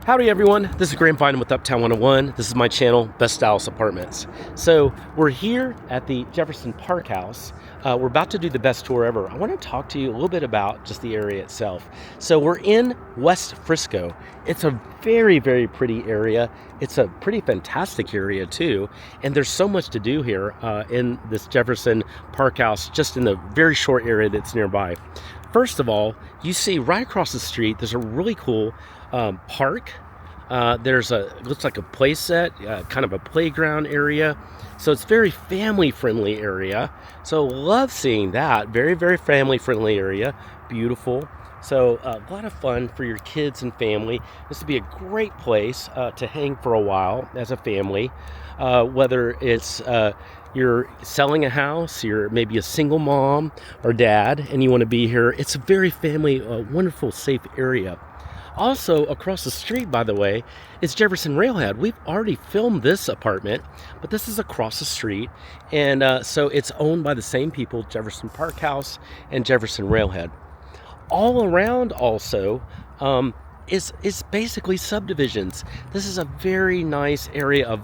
Howdy everyone, this is Graham Fine with Uptown 101. This is my channel, Best Styles Apartments. So we're here at the Jefferson Parkhouse. We're about to do the best tour ever. I want to talk to you a little bit about just the area itself. So we're in West Frisco. It's a very, very pretty area. It's a pretty fantastic area too. And there's so much to do here in this Jefferson Parkhouse, just in the very short area that's nearby. First of all, you see right across the street, there's a really cool park. Looks like a play set, kind of a playground area. So it's very family friendly area. So love seeing that. Very, very family friendly area. Beautiful. So a lot of fun for your kids and family. This would be a great place to hang for a while as a family. Whether it's you're selling a house, you're maybe a single mom or dad, and you want to be here. It's a very family, wonderful, safe area. Also, across the street, by the way, is Jefferson Railhead. We've already filmed this apartment, but this is across the street. And so it's owned by the same people, Jefferson Parkhouse and Jefferson Railhead. All around also is basically subdivisions. This is a very nice area of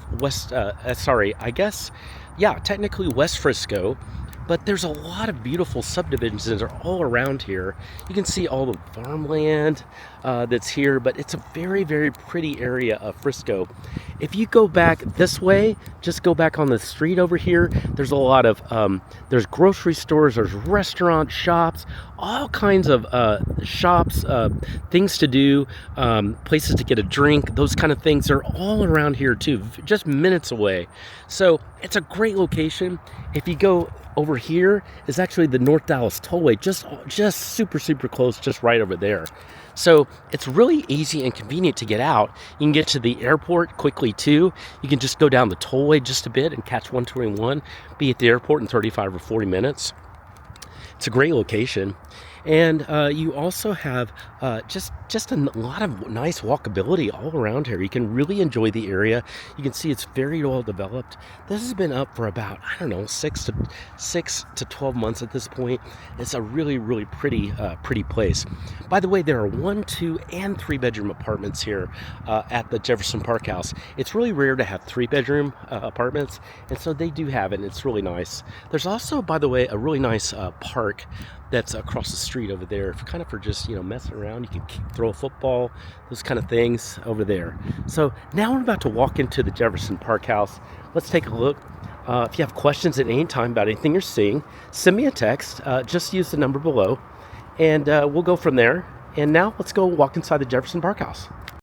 technically West Frisco. But there's a lot of beautiful subdivisions that are all around here. You can see all the farmland that's here, but it's a very, very pretty area of Frisco. If you go back this way, just go back on the street over here, there's a lot of, there's grocery stores, there's restaurants, shops, all kinds of shops, things to do, places to get a drink, those kind of things are all around here too, just minutes away. So it's a great location. If you go over here is actually the North Dallas Tollway, just super close, just right over there. So it's really easy and convenient to get out. You can get to the airport quickly too. You can just go down the tollway just a bit and catch 121, be at the airport in 35 or 40 minutes. It's a great location. And you also have just a lot of nice walkability all around here. You can really enjoy the area. You can see it's very well developed. This has been up for about, I don't know, 6 to 12 months at this point. It's a really pretty place. By the way, there are 1, 2, and 3 bedroom apartments here at the Jefferson Parkhouse. It's really rare to have 3 bedroom apartments, and so they do have it, and it's really nice. There's also, by the way, a really nice park that's across the street over there, kind of for just, messing around. You can throw a football, those kind of things over there. So now we're about to walk into the Jefferson Parkhouse. Let's take a look. If you have questions at any time about anything you're seeing, send me a text. Just use the number below, and we'll go from there. And now let's go walk inside the Jefferson Parkhouse.